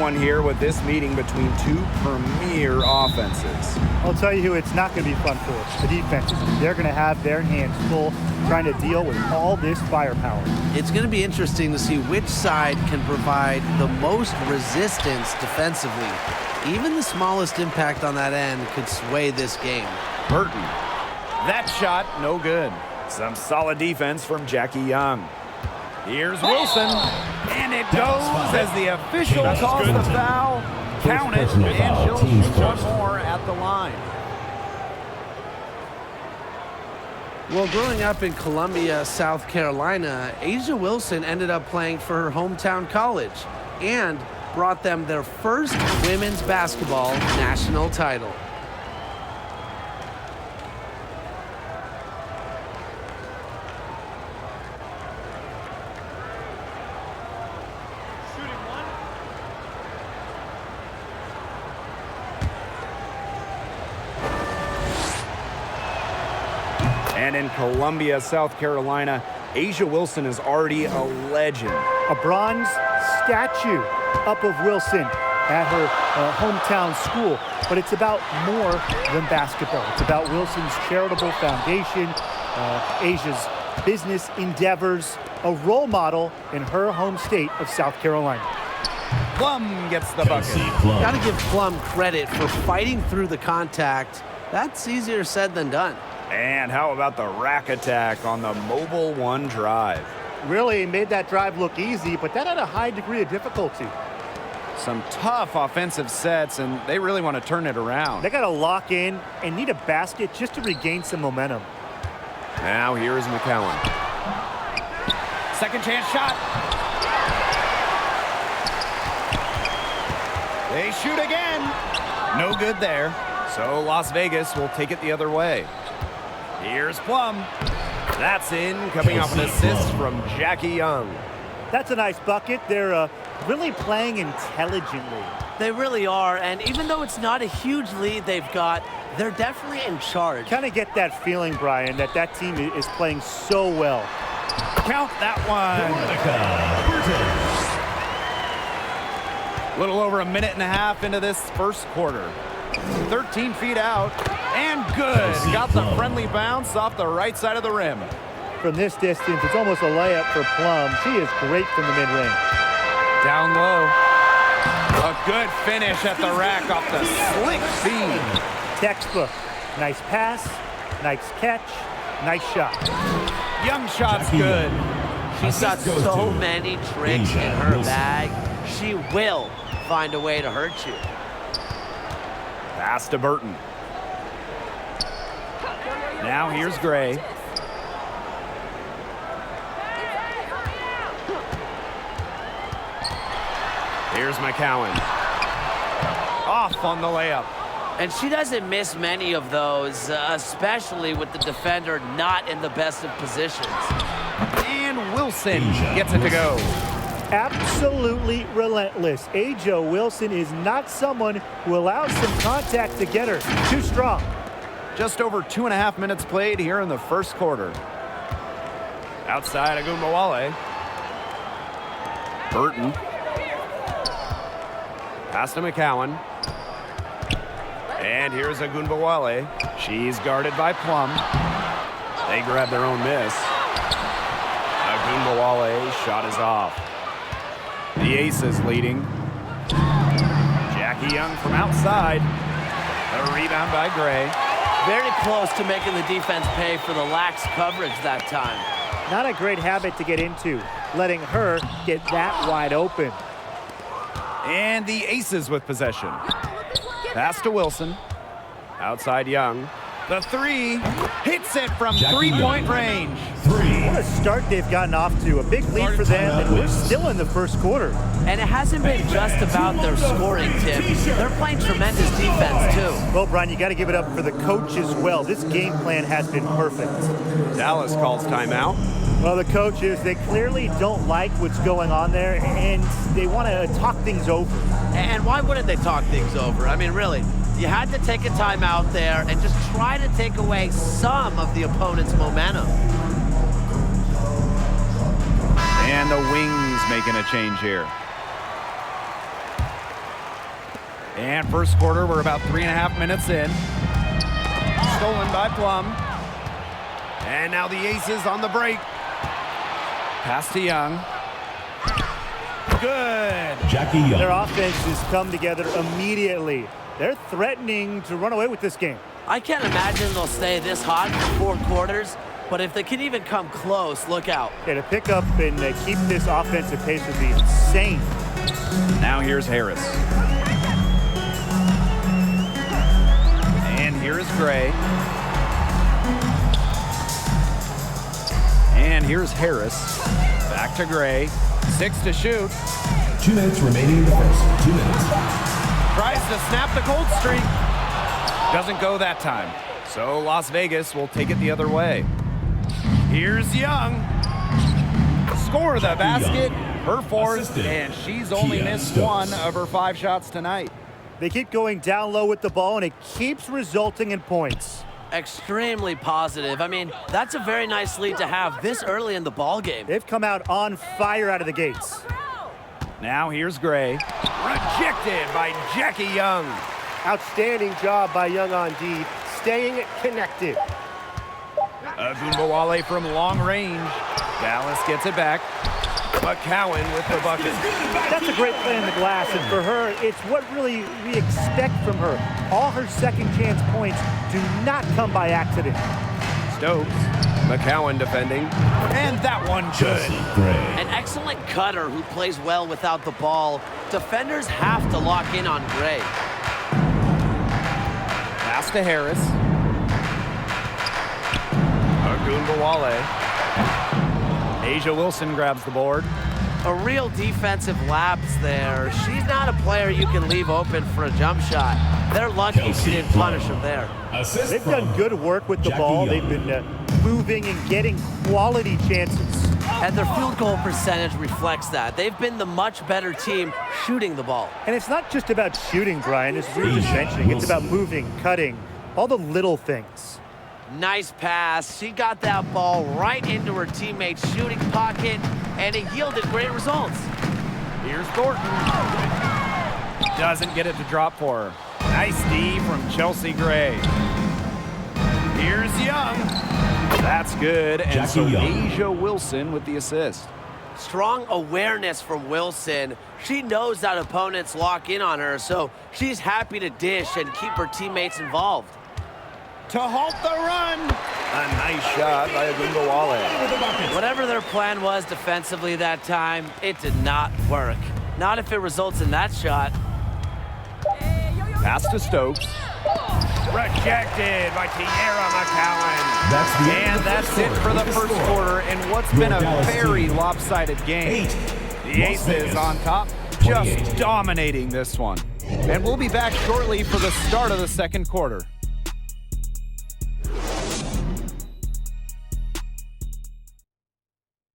one here with this meeting between two premier offenses. I'll tell you who it's not going to be fun for. The defenses. They're going to have their hands full trying to deal with all this firepower. It's going to be interesting to see which side can provide the most resistance defensively. Even the smallest impact on that end could sway this game. Burton. That shot, no good. Some solid defense from Jackie Young. Here's Wilson, and it goes as the official calls the foul. Count it, and she'll shoot one more at the line. Well, growing up in Columbia, South Carolina, A'ja Wilson ended up playing for her hometown college and brought them their first women's basketball national title. And in Columbia, South Carolina, A'ja Wilson is already a legend. A bronze statue up of Wilson at her hometown school. But it's about more than basketball. It's about Wilson's charitable foundation, A'ja's business endeavors, a role model in her home state of South Carolina. Plum gets the bucket. Got to give Plum credit for fighting through the contact. That's easier said than done. And how about the rack attack on the mobile one drive? Really made that drive look easy, but that had a high degree of difficulty. Some tough offensive sets, and they really want to turn it around. They got to lock in and need a basket just to regain some momentum. Now here's McCowan. Second chance shot. They shoot again. No good there. So Las Vegas will take it the other way. Here's Plum. That's in, coming off an assist from Jackie Young. That's a nice bucket. They're really playing intelligently. They really are, and even though it's not a huge lead they've got, they're definitely in charge. Kind of get that feeling, Brian, that that team is playing so well. Count that one. A little over a minute and a half into this first quarter. 13 feet out, and good. Got the friendly bounce off the right side of the rim. From this distance, it's almost a layup for Plum. She is great from the mid-range. Down low. A good finish at the rack off the slick feed. Textbook. Nice pass, nice catch, nice shot. Young shot's good. She's got so many tricks in her bag. She will find a way to hurt you. Pass to Burton. Now here's Gray. Here's McCowan. Off on the layup. And she doesn't miss many of those, especially with the defender not in the best of positions. And Wilson gets it to go. Absolutely relentless. A'ja Wilson is not someone who allows some contact to get her. Too strong. Just over 2.5 minutes played here in the first quarter. Outside Agumbawale. Burton. Pass to McCowan. And here's Agumbawale. She's guarded by Plum. They grab their own miss. Agumbawale shot is off. The Aces leading. Jackie Young from outside. A rebound by Gray. Very close to making the defense pay for the lax coverage that time. Not a great habit to get into, letting her get that wide open. And the Aces with possession. Pass to Wilson. Outside Young. The three. Hits it from three-point range. What a start they've gotten off to. A big lead for them, and we're still in the first quarter. And it hasn't been just about their scoring, Tim. They're playing tremendous defense, too. Well, Brian, you got to give it up for the coach as well. This game plan has been perfect. Dallas calls timeout. Well, the coaches, they clearly don't like what's going on there, and they want to talk things over. And why wouldn't they talk things over? I mean, really, you had to take a timeout there and just try to take away some of the opponent's momentum. And the Wings making a change here. And first quarter, we're about 3.5 minutes in. Stolen by Plum. And now the Aces on the break. Pass to Young. Good. Jackie Young. Their offenses come together immediately. They're threatening to run away with this game. I can't imagine they'll stay this hot for 4 quarters, but if they can even come close, look out. Yeah, to pick up and keep this offensive pace would be insane. Now here's Harris. And here's Gray. And here's Harris. Back to Gray. 6 to shoot. 2 minutes remaining in the first. 2 minutes. Tries to snap the cold streak. Doesn't go that time. So Las Vegas will take it the other way. Here's Young. Score the basket. Her fourth, Assistant. and she's only missed Stokes. 1 of her 5 shots tonight. They keep going down low with the ball, and it keeps resulting in points. Extremely positive. I mean, that's a very nice lead to have this early in the ball game. They've come out on fire out of the gates. Now here's Gray. Rejected by Jackie Young. Outstanding job by Young on D, staying connected. Agunbowale from long range. Dallas gets it back. McCowan with the bucket. That's a great play in the glass, and for her, it's what really we expect from her. All her second chance points do not come by accident. Stokes. McCowan defending. And that one good. Gray. An excellent cutter who plays well without the ball. Defenders have to lock in on Gray. Pass to Harris. Agunbowale. Asia Wilson grabs the board. A real defensive lapse there. She's not a player you can leave open for a jump shot. They're lucky she didn't punish him there. Assist They've from done good work with the Jackie ball. Young. They've been moving and getting quality chances. And their field goal percentage reflects that. They've been the much better team shooting the ball. And it's not just about shooting, Brian, as we were just Asia mentioning. It's about Wilson. moving, cutting, all the little things. Nice pass. She got that ball right into her teammate's shooting pocket, and it yielded great results. Here's Thornton. Doesn't get it to drop for her. Nice D from Chelsea Gray. Here's Young. That's good. And Jackie so Young. Asia Wilson with the assist. Strong awareness from Wilson. She knows that opponents lock in on her, so she's happy to dish and keep her teammates involved. To halt the run. A nice shot by Agunbowale. Whatever their plan was defensively that time, it did not work. Not if it results in that shot. Pass to Stokes. Rejected by Tiara McCowan. That's the end And of the that's first it for the quarter. first Score. quarter in what's Your been a Dallas very team. lopsided game. 8. The Las Aces Vegas. on top, 28. just dominating this one. And we'll be back shortly for the start of the second quarter.